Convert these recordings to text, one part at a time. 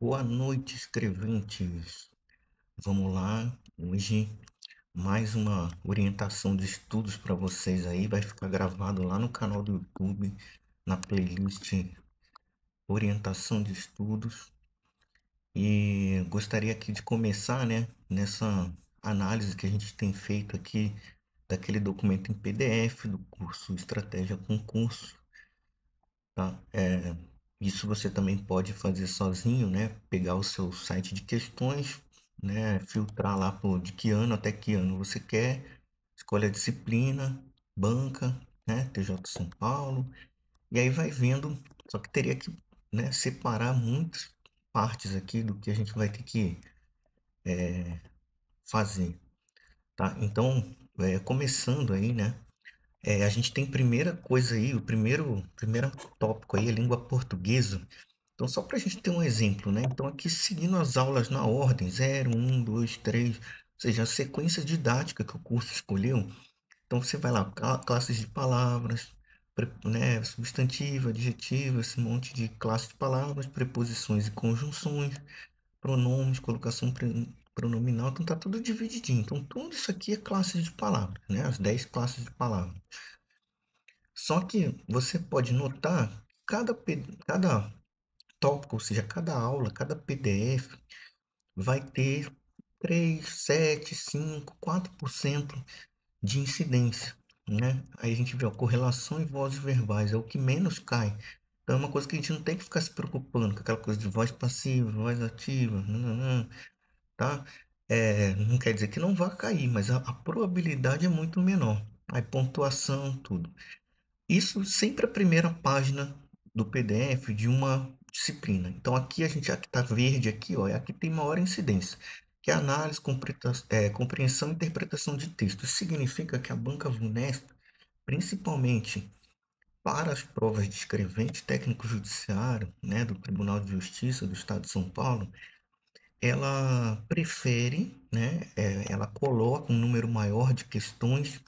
Boa noite, escreventes. Vamos lá. Hoje, mais uma orientação de estudos para vocês aí. Vai ficar gravado lá no canal do YouTube, na playlist Orientação de Estudos. E gostaria aqui de começar, né, nessa análise que a gente tem feito aqui daquele documento em PDF do curso Estratégia Concurso, tá? Isso você também pode fazer sozinho, né? Pegar o seu site de questões, né? Filtrar lá por de que ano até que ano você quer, escolhe a disciplina, banca, né? TJ São Paulo, e aí vai vendo. Só que teria que, né, separar muitas partes aqui do que a gente vai ter que fazer, tá? Então, começando aí, né? A gente tem primeira coisa aí, o primeiro tópico aí é língua portuguesa. Então, só para a gente ter um exemplo, né? Então, aqui seguindo as aulas na ordem, 0, 1, 2, 3, ou seja, a sequência didática que o curso escolheu. Então, você vai lá, classes de palavras, né? Substantivo, adjetivo, esse monte de classes de palavras, preposições e conjunções, pronomes, colocação pronominal. Então, tá tudo divididinho. Então, tudo isso aqui é classes de palavras, né? As 10 classes de palavras. Só que você pode notar que cada tópico, ou seja, cada aula, cada PDF vai ter 3, 7, 5, 4% de incidência, né? Aí a gente vê a correlação em vozes verbais, é o que menos cai. Então é uma coisa que a gente não tem que ficar se preocupando com aquela coisa de voz passiva, voz ativa, nananã, tá? Não quer dizer que não vá cair, mas a probabilidade é muito menor. Aí pontuação, tudo. Isso sempre a primeira página do PDF de uma disciplina. Então aqui a gente já está verde aqui, ó, é aqui tem maior incidência, que é análise, compreensão e interpretação de texto. Isso significa que a banca VUNESP, principalmente para as provas de escrevente técnico judiciário, né, do Tribunal de Justiça do Estado de São Paulo, ela prefere, né, ela coloca um número maior de questões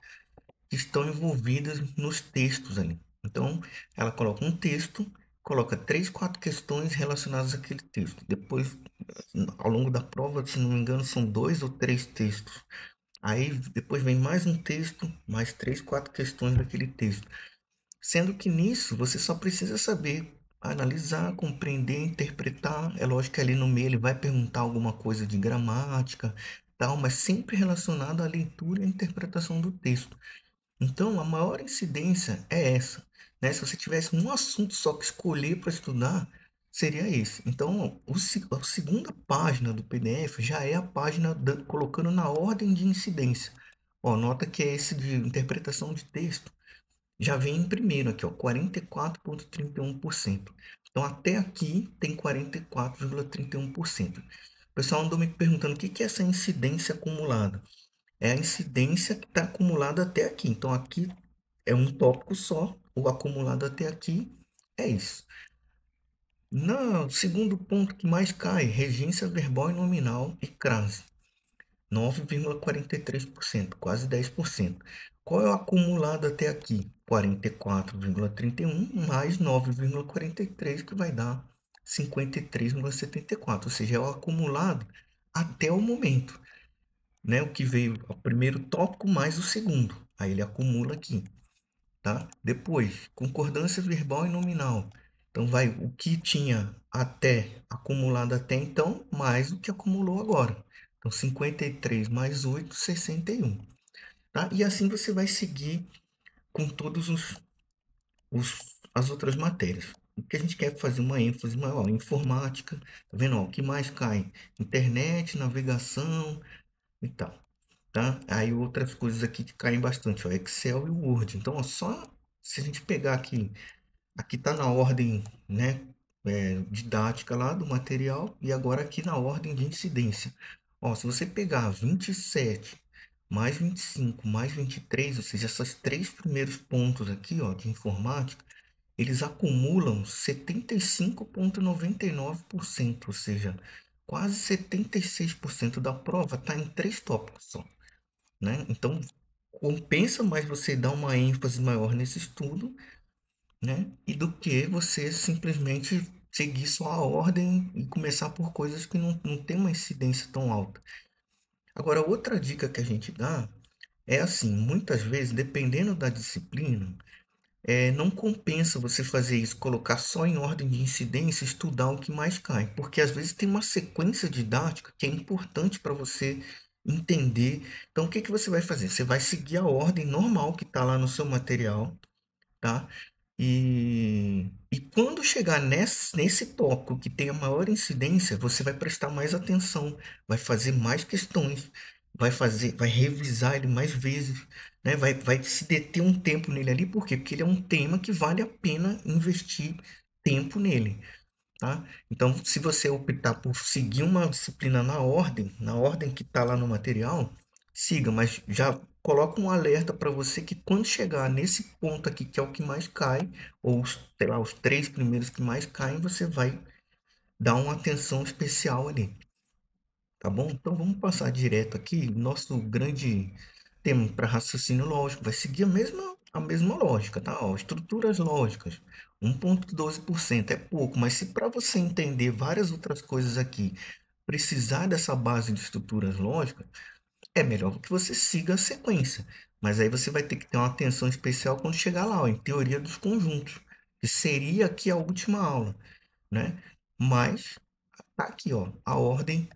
que estão envolvidas nos textos ali. Então, ela coloca um texto, coloca 3, 4 questões relacionadas àquele texto. Depois, ao longo da prova, se não me engano, são 2 ou 3 textos. Aí depois vem mais um texto, mais 3, 4 questões daquele texto. Sendo que nisso você só precisa saber analisar, compreender, interpretar. É lógico que ali no meio ele vai perguntar alguma coisa de gramática, tal, mas sempre relacionado à leitura e à interpretação do texto. Então, a maior incidência é essa, né? Se você tivesse um assunto só que escolher para estudar, seria esse. Então, a segunda página do PDF já é a página colocando na ordem de incidência. Ó, nota que é esse de interpretação de texto. Já vem em primeiro aqui, ó, 44,31%. Então, até aqui tem 44,31%. O pessoal andou me perguntando o que é essa incidência acumulada. É a incidência que está acumulada até aqui. Então, aqui é um tópico só, o acumulado até aqui é isso. No segundo ponto que mais cai, regência verbal e nominal e crase, 9,43%, quase 10%. Qual é o acumulado até aqui? 44,31 mais 9,43, que vai dar 53,74, ou seja, é o acumulado até o momento, né? O que veio o primeiro tópico mais o segundo. Aí ele acumula aqui, tá? Depois, concordância verbal e nominal. Então vai o que tinha até acumulado até então, mais o que acumulou agora. Então 53 mais 8, 61, tá? E assim você vai seguir com todos as outras matérias. O que a gente quer fazer uma ênfase maior, informática, tá vendo? Ó, o que mais cai? Internet, navegação e tal, tá? Aí outras coisas aqui que caem bastante, ó, Excel e Word. Então, ó, só se a gente pegar aqui está na ordem, né, didática lá do material e agora aqui na ordem de incidência. Ó, se você pegar 27 mais 25 mais 23, ou seja, esses 3 primeiros pontos aqui, ó, de informática, eles acumulam 75,99%, ou seja, quase 76% da prova está em 3 tópicos só, né? Então, compensa mais você dar uma ênfase maior nesse estudo, né? E do que você simplesmente seguir só a ordem e começar por coisas que não tem uma incidência tão alta. Agora, outra dica que a gente dá é assim, muitas vezes, dependendo da disciplina, não compensa você fazer isso, colocar só em ordem de incidência, estudar o que mais cai, porque às vezes tem uma sequência didática que é importante para você entender. Então, o que que você vai fazer? Você vai seguir a ordem normal que está lá no seu material, tá? E quando chegar nesse tópico que tem a maior incidência, você vai prestar mais atenção, vai fazer mais questões, vai revisar ele mais vezes, né? Vai se deter um tempo nele ali, por quê? Porque ele é um tema que vale a pena investir tempo nele, tá? Então, se você optar por seguir uma disciplina na ordem que está lá no material, siga, mas já coloca um alerta para você que quando chegar nesse ponto aqui, que é o que mais cai, ou sei lá, os três primeiros que mais caem, você vai dar uma atenção especial ali, tá bom? Então, vamos passar direto aqui. Nosso grande tema para raciocínio lógico vai seguir a mesma lógica, tá? Ó, estruturas lógicas. 1,12% é pouco, mas se para você entender várias outras coisas aqui, precisar dessa base de estruturas lógicas, é melhor que você siga a sequência. Mas aí você vai ter que ter uma atenção especial quando chegar lá, ó, em teoria dos conjuntos, que seria aqui a última aula, né? Mas tá aqui, ó, a ordem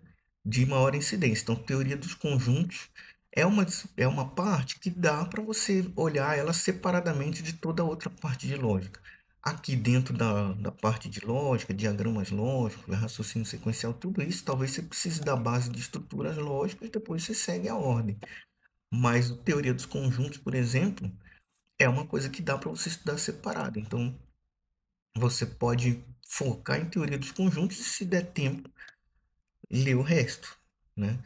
de maior incidência. Então, teoria dos conjuntos é uma parte que dá para você olhar ela separadamente de toda a outra parte de lógica. Aqui dentro da parte de lógica, diagramas lógicos, raciocínio sequencial, tudo isso, talvez você precise da base de estruturas lógicas e depois você segue a ordem. Mas a teoria dos conjuntos, por exemplo, é uma coisa que dá para você estudar separado. Então, você pode focar em teoria dos conjuntos e, se der tempo, ler o resto, né?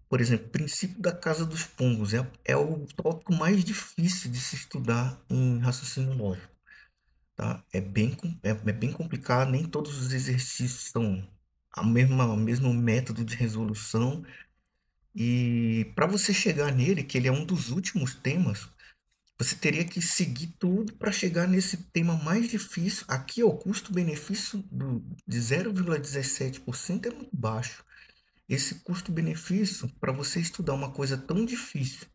Por exemplo, princípio da casa dos pombos é o tópico mais difícil de se estudar em raciocínio lógico, tá? É bem complicado, nem todos os exercícios são o mesmo método de resolução. E para você chegar nele, que ele é um dos últimos temas, você teria que seguir tudo para chegar nesse tema mais difícil. Aqui, ó, o custo-benefício de 0,17% é muito baixo. Esse custo-benefício, para você estudar uma coisa tão difícil,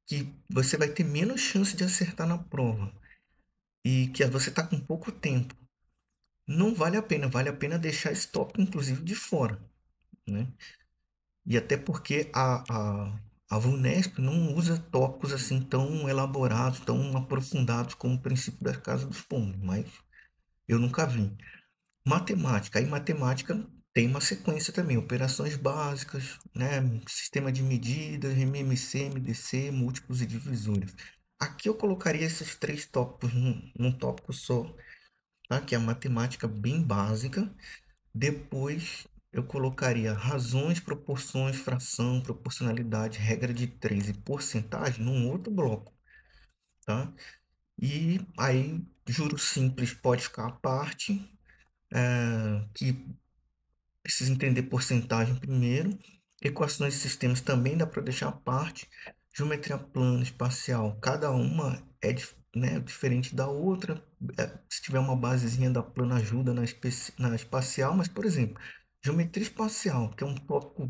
que você vai ter menos chance de acertar na prova e que você está com pouco tempo, não vale a pena. Vale a pena deixar esse tópico, inclusive, de fora, né? E até porque a VUNESP não usa tópicos assim tão elaborados, tão aprofundados como o princípio da Casa dos Pombos, mas eu nunca vi. Matemática. Aí matemática tem uma sequência também, operações básicas, né? Sistema de medidas, MMC, MDC, múltiplos e divisores. Aqui eu colocaria esses três tópicos num tópico só, tá? Que é a matemática bem básica. Depois eu colocaria razões, proporções, fração, proporcionalidade, regra de três e porcentagem num outro bloco, tá? E aí juros simples pode ficar à parte, que precisa entender porcentagem primeiro. Equações de sistemas também dá para deixar à parte. Geometria plana, espacial, cada uma né, diferente da outra. Se tiver uma basezinha da plana ajuda na espacial, mas, por exemplo, geometria espacial, que é um tópico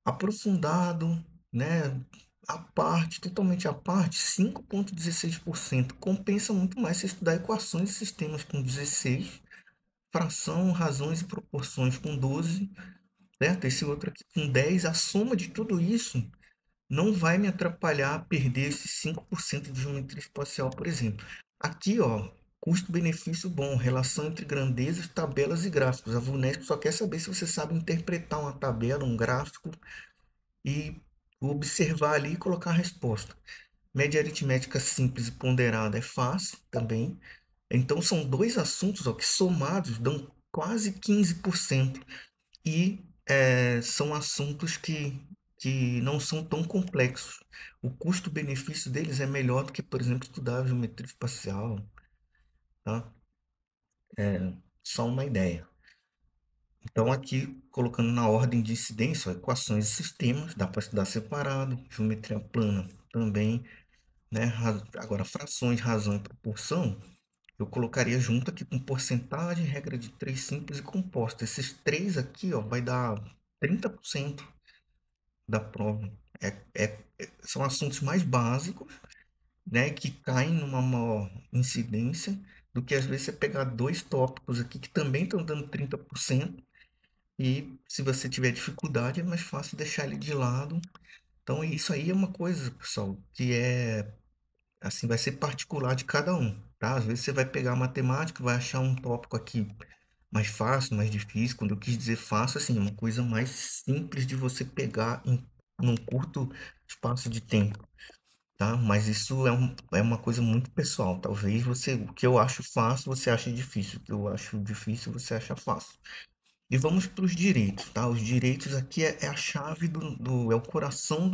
aprofundado, né, à parte, totalmente à parte, 5,16%. Compensa muito mais se estudar equações de sistemas com 16, fração, razões e proporções com 12, certo? Esse outro aqui com 10. A soma de tudo isso não vai me atrapalhar a perder esses 5% de geometria espacial, por exemplo. Aqui, ó, custo-benefício bom, relação entre grandezas, tabelas e gráficos. A VUNESP só quer saber se você sabe interpretar uma tabela, um gráfico e observar ali e colocar a resposta. Média aritmética simples e ponderada é fácil também. Então, são dois assuntos, ó, que somados dão quase 15%. E são assuntos que não são tão complexos. O custo-benefício deles é melhor do que, por exemplo, estudar geometria espacial, tá? Só uma ideia. Então, aqui, colocando na ordem de incidência, ó, equações e sistemas, dá para estudar separado, geometria plana também, né? Agora, frações, razão e proporção, eu colocaria junto aqui com porcentagem, regra de três simples e composta. Esses três aqui, ó, vai dar 30% da prova. São assuntos mais básicos, né, que caem numa maior incidência do que às vezes você pegar dois tópicos aqui que também estão dando 30% e se você tiver dificuldade é mais fácil deixar ele de lado. Então isso aí é uma coisa, pessoal, que é assim, vai ser particular de cada um, tá? Às vezes você vai pegar a matemática, vai achar um tópico aqui mais fácil, mais difícil. Quando eu quis dizer fácil, assim, é uma coisa mais simples de você pegar num curto espaço de tempo, tá? Mas isso é uma coisa muito pessoal. Talvez você, o que eu acho fácil, você ache difícil. O que eu acho difícil, você acha fácil. E vamos para os direitos, tá? Os direitos aqui é a chave é o coração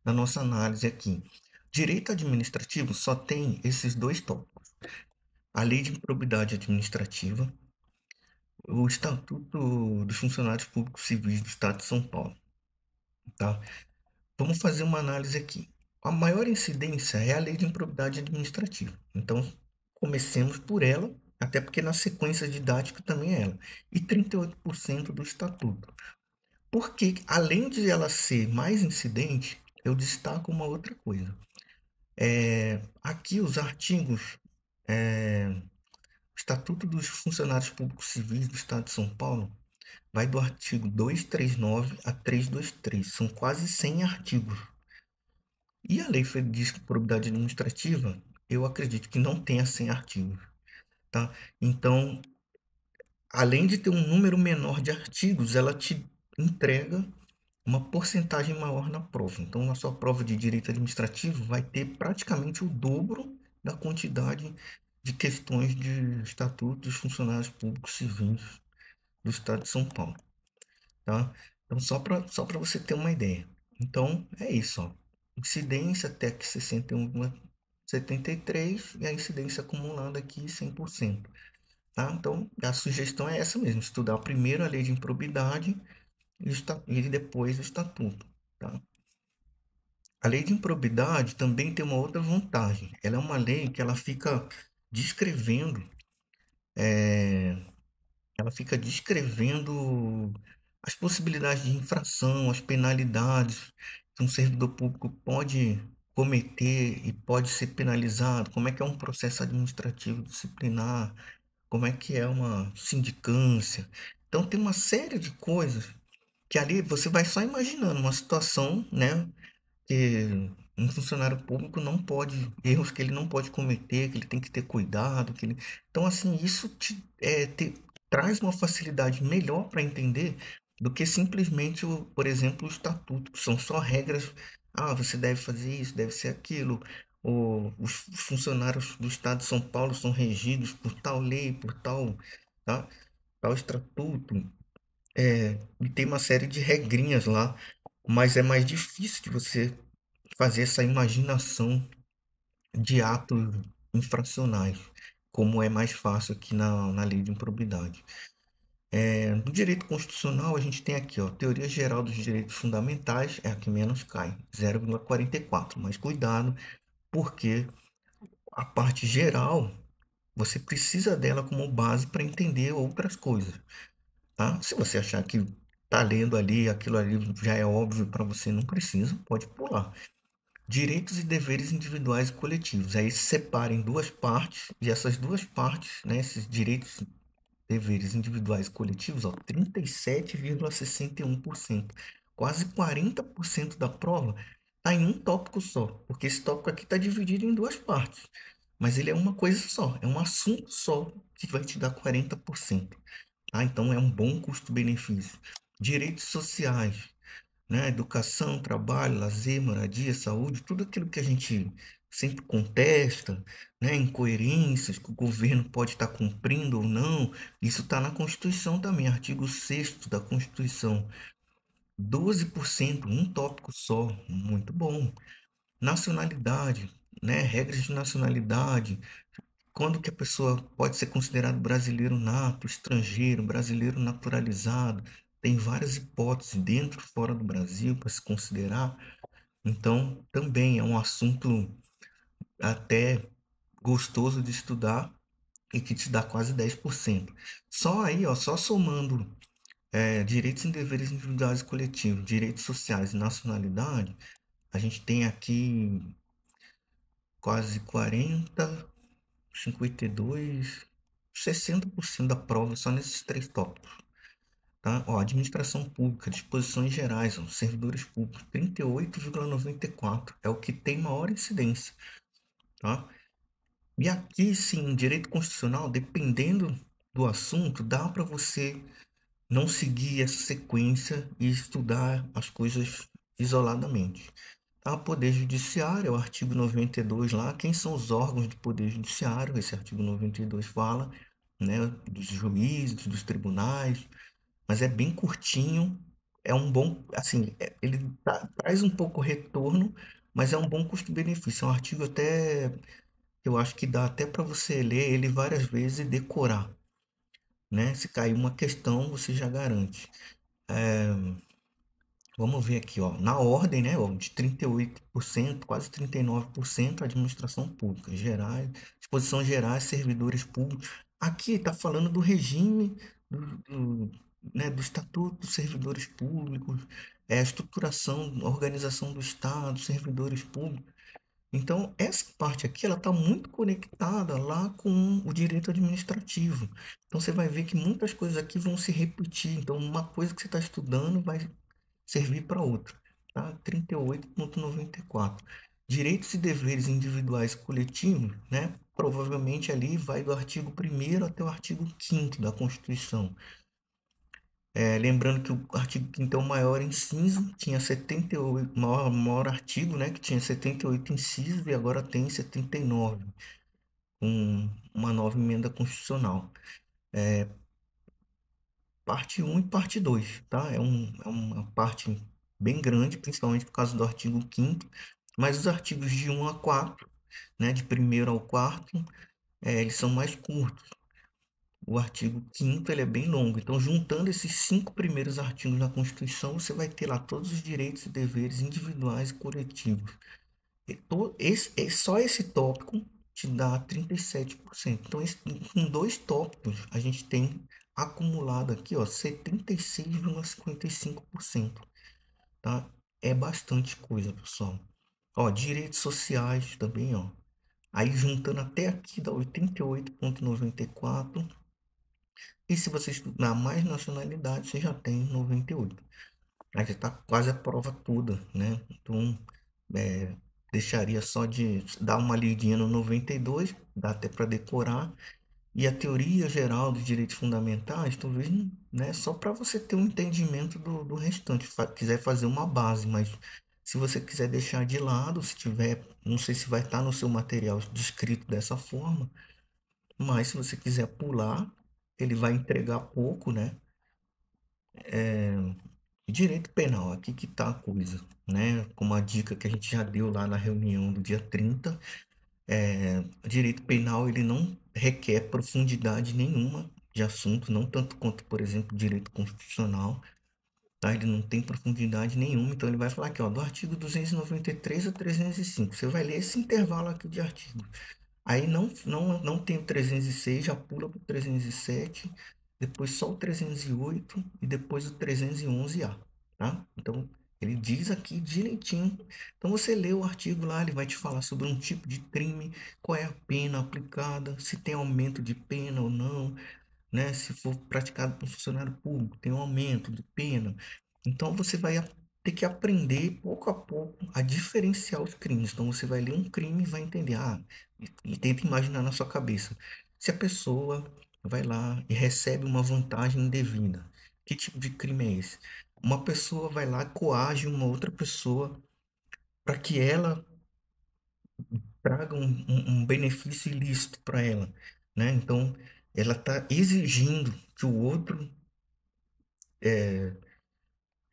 da nossa análise aqui. Direito administrativo só tem esses dois tópicos: a Lei de Improbidade Administrativa, o Estatuto dos Funcionários Públicos Civis do Estado de São Paulo, tá? Vamos fazer uma análise aqui. A maior incidência é a Lei de Improbidade Administrativa. Então, comecemos por ela, até porque na sequência didática também é ela. E 38% do Estatuto. Porque, além de ela ser mais incidente, eu destaco uma outra coisa. Aqui os artigos, Estatuto dos Funcionários Públicos Civis do Estado de São Paulo, vai do artigo 239 a 323. São quase 100 artigos. E a Lei de Probidade Administrativa, eu acredito que não tenha 100 artigos, tá? Então, além de ter um número menor de artigos, ela te entrega uma porcentagem maior na prova. Então, na sua prova de direito administrativo, vai ter praticamente o dobro da quantidade de questões de estatuto dos funcionários públicos civis do Estado de São Paulo, tá? Então, só para você ter uma ideia. Então, é isso, ó. Incidência até que 61,73 e a incidência acumulada aqui 100%, tá? Então, a sugestão é essa mesmo, estudar primeiro a lei de improbidade e depois o estatuto, tá? A lei de improbidade também tem uma outra vantagem. Ela é uma lei que descrevendo, ela fica descrevendo as possibilidades de infração, as penalidades que um servidor público pode cometer e pode ser penalizado, como é que é um processo administrativo disciplinar, como é que é uma sindicância. Então tem uma série de coisas que ali você vai só imaginando uma situação, né, que um funcionário público não pode, erros que ele não pode cometer, que ele tem que ter cuidado, então assim, isso traz uma facilidade melhor para entender do que simplesmente, por exemplo, o estatuto, que são só regras, você deve fazer isso, deve ser aquilo, os funcionários do Estado de São Paulo são regidos por tal lei, por tá, tal estatuto, e tem uma série de regrinhas lá, mas é mais difícil de você fazer essa imaginação de atos infracionais, como é mais fácil aqui na lei de improbidade. No direito constitucional, a gente tem aqui, ó, teoria geral dos direitos fundamentais, é a que menos cai, 0,44. Mas cuidado, porque a parte geral, você precisa dela como base para entender outras coisas, tá? Se você achar que tá lendo ali, aquilo ali já é óbvio para você, não precisa, pode pular. Direitos e deveres individuais e coletivos. Aí se separa em duas partes, e essas duas partes, né, esses direitos e deveres individuais e coletivos, ó, 37,61%. Quase 40% da prova está em um tópico só, porque esse tópico aqui está dividido em duas partes. Mas ele é uma coisa só, é um assunto só que vai te dar 40%. Então é um bom custo-benefício. Direitos sociais, né? Educação, trabalho, lazer, moradia, saúde, tudo aquilo que a gente sempre contesta, né? Incoerências que o governo pode estar cumprindo ou não, isso está na Constituição também, artigo 6º da Constituição. 12%, um tópico só, muito bom. Nacionalidade, né? Regras de nacionalidade, quando que a pessoa pode ser considerado brasileiro nato, estrangeiro, brasileiro naturalizado? Tem várias hipóteses dentro e fora do Brasil para se considerar. Então, também é um assunto até gostoso de estudar, e que te dá quase 10%. Só aí, ó, só somando direitos e deveres individuais e coletivos, direitos sociais e nacionalidade, a gente tem aqui quase 40, 52, 60% da prova só nesses três tópicos. Tá? Ó, administração pública, disposições gerais, ó, servidores públicos, 38,94 é o que tem maior incidência. Tá? E aqui, sim, direito constitucional, dependendo do assunto, dá para você não seguir essa sequência e estudar as coisas isoladamente. Tá? Poder Judiciário, é o artigo 92 lá, quem são os órgãos do Poder Judiciário? Esse artigo 92 fala, né, dos juízes, dos tribunais, mas é bem curtinho, é um bom, assim, ele traz um pouco retorno, mas é um bom custo-benefício. É um artigo até, eu acho que dá até para você ler ele várias vezes e decorar, né? Se cair uma questão, você já garante. É, vamos ver aqui, ó, na ordem, né, ó, de 38%, quase 39%, administração pública, gerais, disposições gerais, servidores públicos. Aqui está falando do regime do, né, do estatuto dos servidores públicos, a estruturação, a organização do Estado, servidores públicos. Então, essa parte aqui, ela está muito conectada lá com o direito administrativo. Então, você vai ver que muitas coisas aqui vão se repetir. Então, uma coisa que você está estudando vai servir para outra. Tá? 38,94. Direitos e deveres individuais coletivos, né? Provavelmente ali vai do artigo 1º até o artigo 5º da Constituição. Lembrando que o artigo 5º é o maior inciso, tinha 78, maior artigo, né, que tinha 78 incisos e agora tem 79, com uma nova emenda constitucional. Parte um e parte 2, tá? É uma parte bem grande, principalmente por causa do artigo 5º, mas os artigos de 1 a 4, né, de 1º ao 4º, eles são mais curtos. O artigo 5º ele é bem longo. Então, juntando esses 5 primeiros artigos da Constituição, você vai ter lá todos os direitos e deveres individuais e coletivos. Só esse tópico te dá 37%. Então, com dois tópicos, a gente tem acumulado aqui, ó, 76,55%. Tá? É bastante coisa, pessoal. Ó, direitos sociais também, ó. Aí, juntando até aqui, dá 88,94. E se você estudar mais nacionalidade, você já tem 98. Aí já está quase a prova toda, né? Então, é, deixaria só de dar uma lidinha no 92, dá até para decorar. E a teoria geral dos direitos fundamentais, talvez, né, só para você ter um entendimento do restante, quiser fazer uma base, mas se você quiser deixar de lado, se tiver, não sei se vai estar no seu material descrito dessa forma, mas se você quiser pular, ele vai entregar pouco, né? Direito penal, aqui que tá a coisa, né? Como a dica que a gente já deu lá na reunião do dia 30, direito penal ele não requer profundidade nenhuma de assunto, não tanto quanto, por exemplo, direito constitucional, tá? Ele não tem profundidade nenhuma, então ele vai falar aqui, ó, do artigo 293 a 305. Você vai ler esse intervalo aqui de artigo. Aí não tem o 306, já pula para o 307, depois só o 308 e depois o 311A, tá? Então, ele diz aqui direitinho. Então, você lê o artigo lá, ele vai te falar sobre um tipo de crime, qual é a pena aplicada, se tem aumento de pena ou não, né? Se for praticado por funcionário público, tem um aumento de pena. Então você vai ter que aprender pouco a pouco a diferenciar os crimes. Então você vai ler um crime e vai entender, e tenta imaginar na sua cabeça. Se a pessoa vai lá e recebe uma vantagem indevida, que tipo de crime é esse? Uma pessoa vai lá e coage uma outra pessoa para que ela traga um benefício ilícito para ela, né? Então ela está exigindo que o outro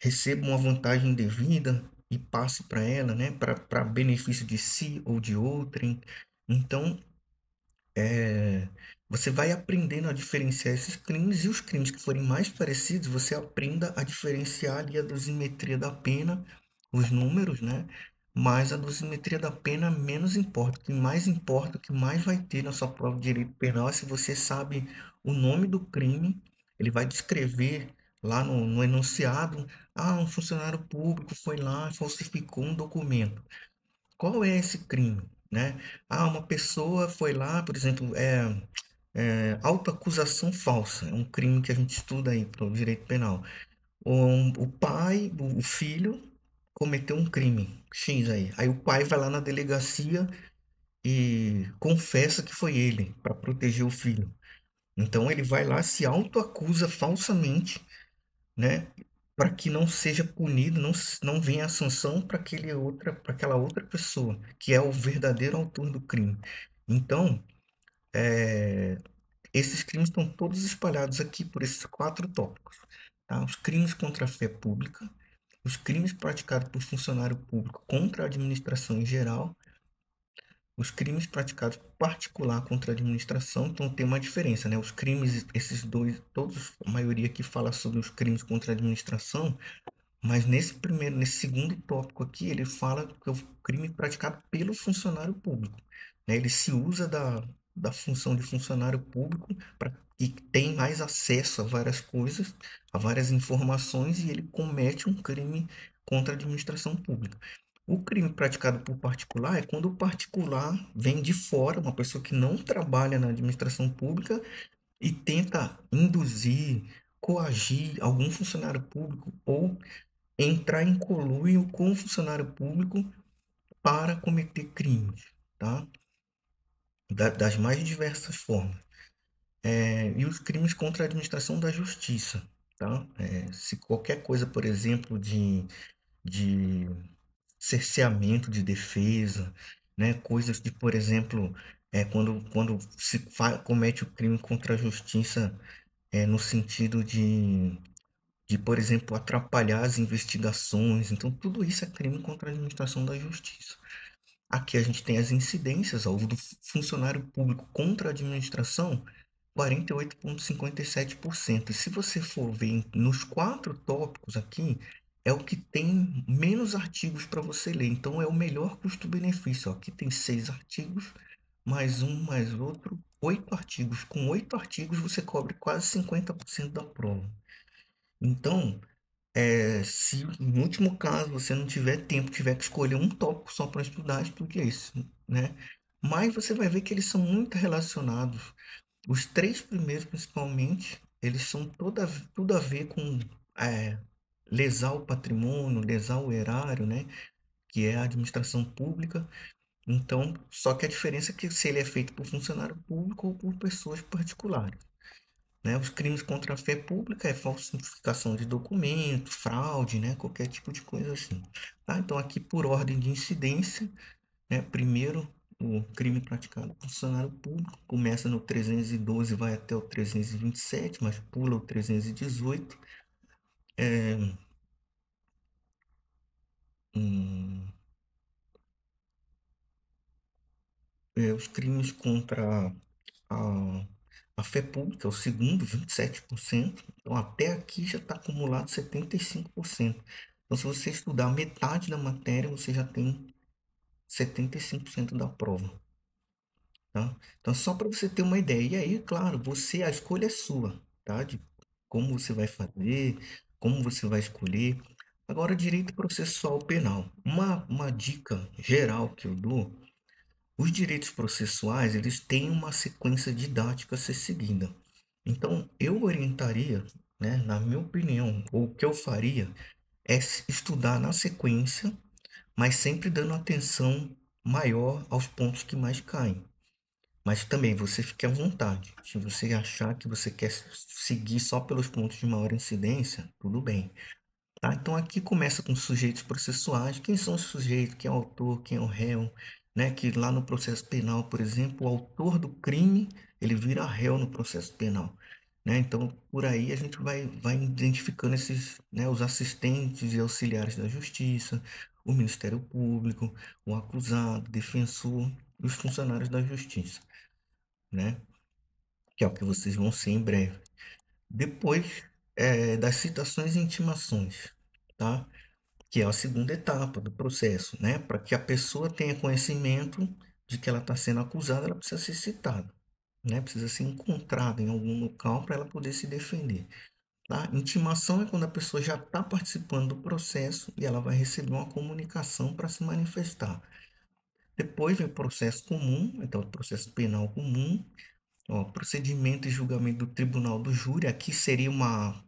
receba uma vantagem indevida e passe para ela, né, para benefício de si ou de outrem. Então, é, você vai aprendendo a diferenciar esses crimes e os crimes que forem mais parecidos, você aprenda a diferenciar ali a dosimetria da pena, os números, né, mas a dosimetria da pena menos importa. O que mais importa, o que mais vai ter na sua prova de direito penal é se você sabe o nome do crime, ele vai descrever lá no enunciado, um funcionário público foi lá e falsificou um documento. Qual é esse crime, né? Uma pessoa foi lá, por exemplo, autoacusação falsa, é um crime que a gente estuda aí para o direito penal. O pai, o filho, cometeu um crime X aí. Aí o pai vai lá na delegacia e confessa que foi ele, para proteger o filho. Então ele vai lá, se autoacusa falsamente, né? Para que não seja punido, não venha a sanção para aquela outra pessoa, que é o verdadeiro autor do crime. Então, esses crimes estão todos espalhados aqui por esses quatro tópicos, tá? Os crimes contra a fé pública, os crimes praticados por funcionário público contra a administração em geral, os crimes praticados por particular contra a administração. Então tem uma diferença, né? Os crimes, esses dois, todos, a maioria aqui fala sobre os crimes contra a administração, mas nesse segundo tópico aqui, ele fala que é o crime praticado pelo funcionário público, né? Ele se usa da função de funcionário público para que tem mais acesso a várias coisas, a várias informações, e ele comete um crime contra a administração pública. O crime praticado por particular é quando o particular vem de fora, uma pessoa que não trabalha na administração pública, e tenta induzir, coagir algum funcionário público ou entrar em conluio com o funcionário público para cometer crimes, tá? Das mais diversas formas. E os crimes contra a administração da justiça, tá? Se qualquer coisa, por exemplo, de cerceamento de defesa, né? Coisas de, por exemplo, quando comete o crime contra a justiça, no sentido de, por exemplo, atrapalhar as investigações. Então, tudo isso é crime contra a administração da justiça. Aqui a gente tem as incidências, ó, do funcionário público contra a administração, 48,57%. E se você for ver nos quatro tópicos aqui, é o que tem menos artigos para você ler. Então, é o melhor custo-benefício. Aqui tem 6 artigos, mais um, mais outro, 8 artigos. Com 8 artigos, você cobre quase 50% da prova. Então, se no último caso você não tiver tempo, tiver que escolher um tópico só para estudar, estude esse, né? Mas você vai ver que eles são muito relacionados. Os três primeiros, principalmente, eles são tudo a ver com é, lesar o patrimônio, lesar o erário, né? Que é a administração pública. Então, só que a diferença é que se ele é feito por funcionário público ou por pessoas particulares, né? Os crimes contra a fé pública é falsificação de documento, fraude, né? Qualquer tipo de coisa assim. Tá? Então, aqui por ordem de incidência, né? Primeiro, o crime praticado por funcionário público começa no 312 e vai até o 327, mas pula o 318. É, hum, os crimes contra a, a fé pública, é o segundo, 27%. Então, até aqui já está acumulado 75%. Então, se você estudar metade da matéria, você já tem 75% da prova, tá? Então, só para você ter uma ideia. E aí, claro, a escolha é sua, tá? De como você vai fazer, como você vai escolher. Agora, direito processual penal. Uma dica geral que eu dou: os direitos processuais, eles têm uma sequência didática a ser seguida. Então, eu orientaria, né, na minha opinião, ou o que eu faria é estudar na sequência, mas sempre dando atenção maior aos pontos que mais caem. Mas também você fique à vontade. Se você achar que você quer seguir só pelos pontos de maior incidência, tudo bem. Tá? Então aqui começa com sujeitos processuais. Quem são os sujeitos? Quem é o autor? Quem é o réu? Né? Que lá no processo penal, por exemplo, o autor do crime, ele vira réu no processo penal. Né? Então, por aí a gente vai identificando esses, né, os assistentes e auxiliares da justiça, o Ministério Público, o acusado, o defensor e os funcionários da justiça, né? Que é o que vocês vão ser em breve. Depois, das citações e intimações, tá? que é a segunda etapa do processo, né? Para que a pessoa tenha conhecimento de que ela está sendo acusada, ela precisa ser citada, né? Precisa ser encontrada em algum local para ela poder se defender. Tá? Intimação é quando a pessoa já está participando do processo e ela vai receber uma comunicação para se manifestar. Depois vem o processo comum, então o processo penal comum, ó, procedimento e julgamento do tribunal do júri. Aqui seria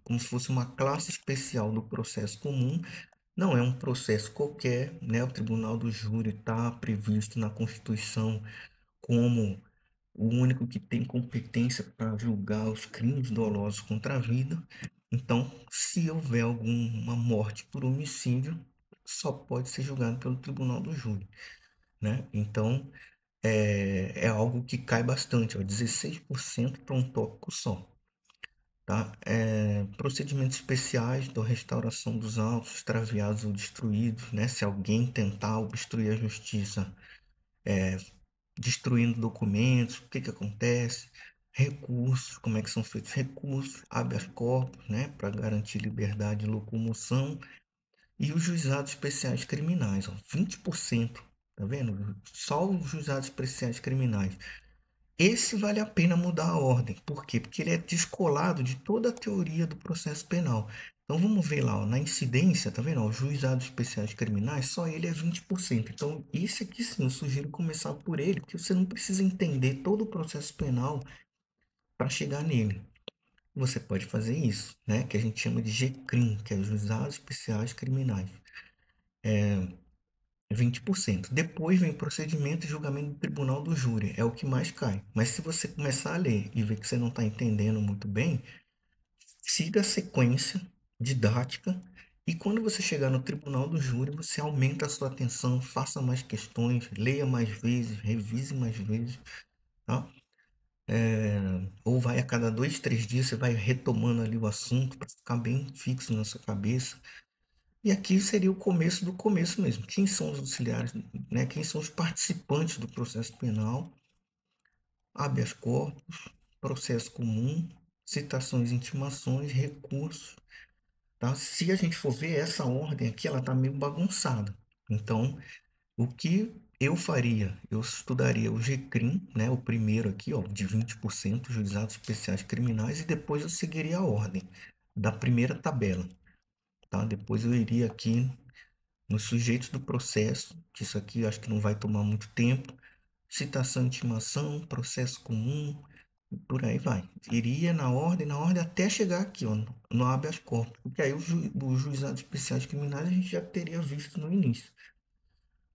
como se fosse uma classe especial do processo comum. Não é um processo qualquer, né? O tribunal do júri está previsto na Constituição como o único que tem competência para julgar os crimes dolosos contra a vida. Então, se houver alguma morte por homicídio, só pode ser julgado pelo tribunal do júri, né? Então, é algo que cai bastante, ó, 16% para um tópico só. Tá? Procedimentos especiais da restauração dos autos extraviados ou destruídos, né? Se alguém tentar obstruir a justiça, destruindo documentos, o que que acontece? Recursos, como é que são feitos recursos, habeas corpus, né? Para garantir liberdade de locomoção. E os juizados especiais criminais, ó, 20%, tá vendo? Só os juizados especiais criminais. Esse vale a pena mudar a ordem. Por quê? Porque ele é descolado de toda a teoria do processo penal. Então vamos ver lá, ó, na incidência, tá vendo? Ó, os juizados especiais criminais, só ele é 20%. Então, esse aqui sim, eu sugiro começar por ele, porque você não precisa entender todo o processo penal para chegar nele. Você pode fazer isso, né? Que a gente chama de GCRIM, que é os juizados especiais criminais. 20%. Depois vem procedimento e julgamento do tribunal do júri. É o que mais cai. Mas se você começar a ler e ver que você não está entendendo muito bem, siga a sequência didática. E quando você chegar no tribunal do júri, você aumenta a sua atenção, faça mais questões, leia mais vezes, revise mais vezes, tá? Ou vai a cada 2, 3 dias, você vai retomando ali o assunto para ficar bem fixo na sua cabeça. E aqui seria o começo do começo mesmo. Quem são os auxiliares, né? Quem são os participantes do processo penal, habeas corpus, processo comum, citações e intimações, recursos, tá? Se a gente for ver essa ordem aqui, ela está meio bagunçada. Então, o que eu faria? Eu estudaria o GCRIM, né? O primeiro aqui, ó, de 20%, juizados especiais criminais, e depois eu seguiria a ordem da primeira tabela, tá? Depois eu iria aqui nos sujeitos do processo, que isso aqui eu acho que não vai tomar muito tempo, citação, intimação, processo comum, e por aí vai. Iria na ordem até chegar aqui, ó, no habeas corpus, porque aí os juizados especiais criminais a gente já teria visto no início,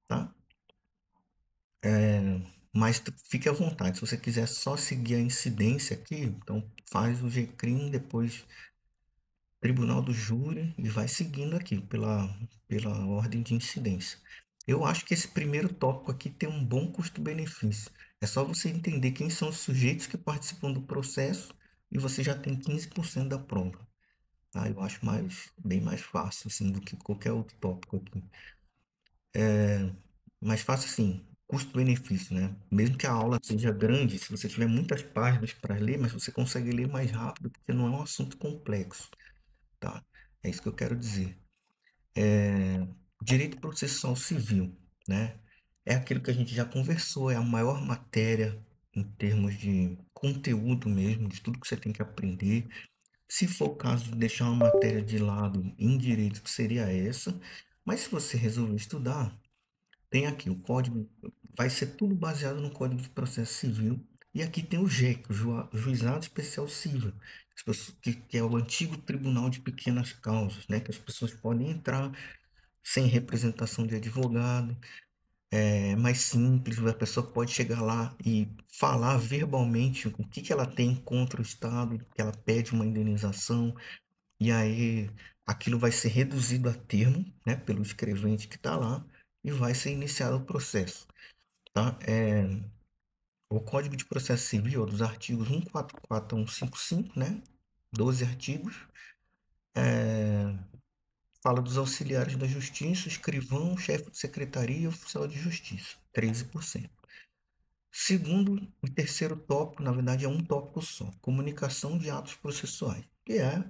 tá? Mas fique à vontade, se você quiser só seguir a incidência aqui, então faz o GCRIM, depois Tribunal do Júri e vai seguindo aqui pela ordem de incidência. Eu acho que esse primeiro tópico aqui tem um bom custo-benefício. É só você entender quem são os sujeitos que participam do processo e você já tem 15% da prova. Tá? Eu acho bem mais fácil assim, do que qualquer outro tópico aqui. Mais fácil assim, custo-benefício, né? Mesmo que a aula seja grande, se você tiver muitas páginas para ler, mas você consegue ler mais rápido porque não é um assunto complexo, tá? É isso que eu quero dizer. Direito processual civil, né? É aquilo que a gente já conversou, é a maior matéria em termos de conteúdo mesmo, de tudo que você tem que aprender. Se for o caso de deixar uma matéria de lado em direito, que seria essa. Mas se você resolver estudar, tem aqui o código, vai ser tudo baseado no Código de Processo Civil. E aqui tem o JEC, o Juizado Especial Civil, que é o antigo Tribunal de Pequenas Causas, né? Que as pessoas podem entrar sem representação de advogado, é mais simples, a pessoa pode chegar lá e falar verbalmente o que que ela tem contra o Estado, que ela pede uma indenização, e aí aquilo vai ser reduzido a termo, né, pelo escrevente que está lá, e vai ser iniciado o processo, tá? O Código de Processo Civil, dos artigos 144 a 155, né, 12 artigos, fala dos auxiliares da justiça, escrivão, chefe de secretaria e oficial de justiça, 13%. Segundo e terceiro tópico, na verdade, é um tópico só: comunicação de atos processuais, que é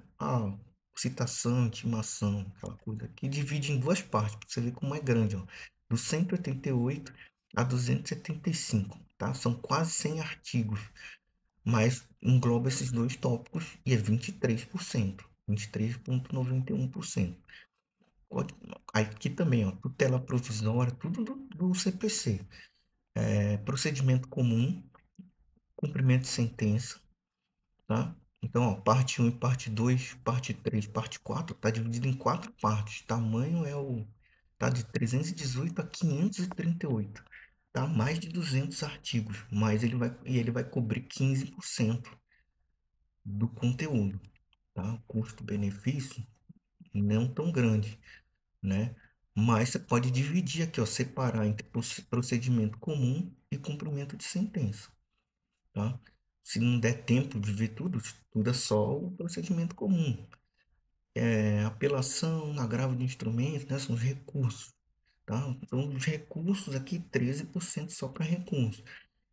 citação, intimação, aquela coisa que divide em duas partes, para você ver como é grande, ó. Do 188 a 275, tá? São quase 100 artigos, mas engloba esses dois tópicos e é 23%, 23,91%. Aqui também, ó, tutela provisória, tudo do CPC. Procedimento comum, cumprimento de sentença, tá? Então, ó, parte um e parte 2, parte 3, parte 4, tá dividido em quatro partes. Tamanho tá de 318 a 538, tá? Mais de 200 artigos, mas ele vai cobrir 15% do conteúdo, tá? Custo-benefício não tão grande, né? Mas você pode dividir aqui, ó, separar entre procedimento comum e cumprimento de sentença, tá? Se não der tempo de ver tudo, estuda só o procedimento comum. Apelação, agravo de instrumentos, né? São os recursos, tá? Então, os recursos aqui, 13% só para recursos.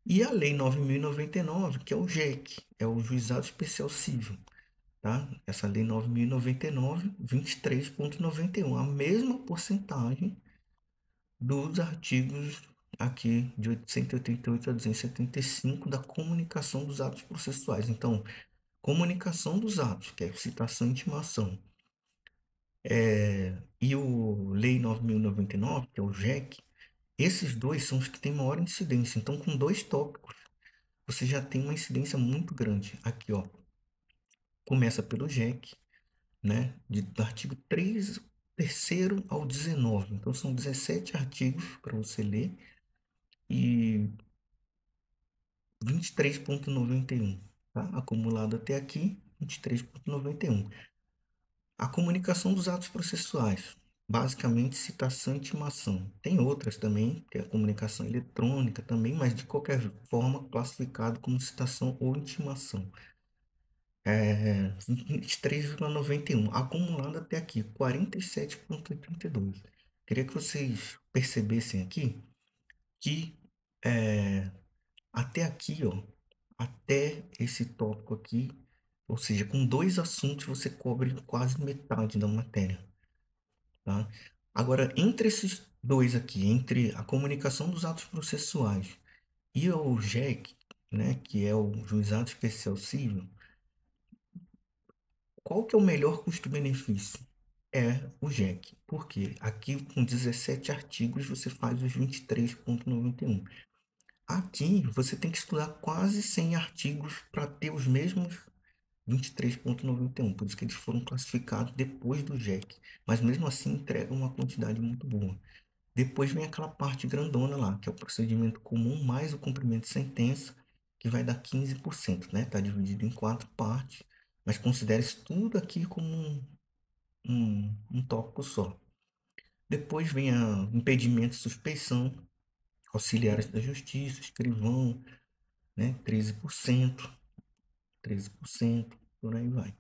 E a Lei 9.099, que é o JEC, é o Juizado Especial Civil, tá? Essa Lei 9.099, 23,91, a mesma porcentagem dos artigos aqui de 188 a 275 da comunicação dos atos processuais. Então, comunicação dos atos, que é citação e intimação, e o Lei 9.099, que é o JEC, esses dois são os que têm maior incidência. Então, com dois tópicos, você já tem uma incidência muito grande. Aqui, ó, começa pelo JEC, né, do artigo 3º ao 19. Então, são 17 artigos para você ler e 23,91, tá? Acumulado até aqui, 23,91. A comunicação dos atos processuais, basicamente citação e intimação. Tem outras também, que é a comunicação eletrônica também, mas de qualquer forma classificado como citação ou intimação. 23,91, acumulado até aqui, 47,82. Queria que vocês percebessem aqui que até aqui, ó, até esse tópico aqui, ou seja, com dois assuntos você cobre quase metade da matéria, tá? Agora, entre esses dois aqui, entre a comunicação dos atos processuais e o JEC, né, que é o Juizado Especial Civil, qual que é o melhor custo-benefício? É o JEC. Por quê? Aqui com 17 artigos você faz os 23,91. Aqui você tem que estudar quase 100 artigos para ter os mesmos 23,91. Por isso que eles foram classificados depois do JEC. Mas mesmo assim entrega uma quantidade muito boa. Depois vem aquela parte grandona lá, que é o procedimento comum mais o cumprimento de sentença, que vai dar 15%, né? Está dividido em quatro partes, mas considere isso tudo aqui como um tópico só. Depois vem a impedimento e suspeição, auxiliares da justiça, escrivão, né? 13%, 13%, por aí vai,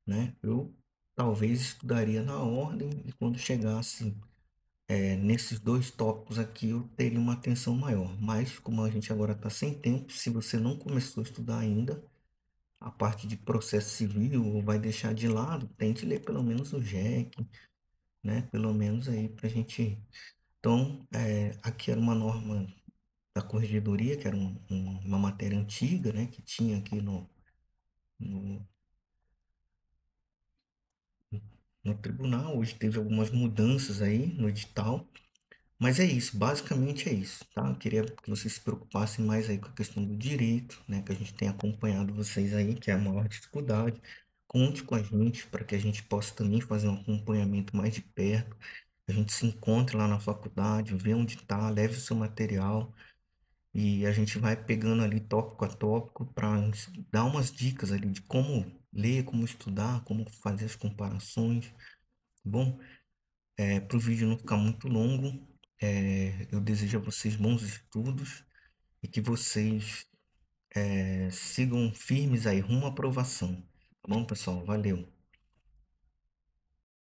né? Eu talvez estudaria na ordem e quando chegasse nesses dois tópicos aqui eu teria uma atenção maior. Mas como a gente agora está sem tempo, se você não começou a estudar ainda a parte de processo civil ou vai deixar de lado, tente ler pelo menos o JEC, né? Pelo menos aí para a gente. Então, aqui era uma norma da corregedoria, que era uma matéria antiga, né? Que tinha aqui no, no tribunal. Hoje teve algumas mudanças aí no edital. Mas é isso, basicamente é isso, tá? Eu queria que vocês se preocupassem mais aí com a questão do direito, né? Que a gente tem acompanhado vocês aí, que é a maior dificuldade. Conte com a gente para que a gente possa também fazer um acompanhamento mais de perto. A gente se encontre lá na faculdade, vê onde está, leve o seu material e a gente vai pegando ali tópico a tópico para dar umas dicas ali de como ler, como estudar, como fazer as comparações. Bom, para o vídeo não ficar muito longo, eu desejo a vocês bons estudos e que vocês sigam firmes aí rumo à aprovação. Tá bom, pessoal? Valeu!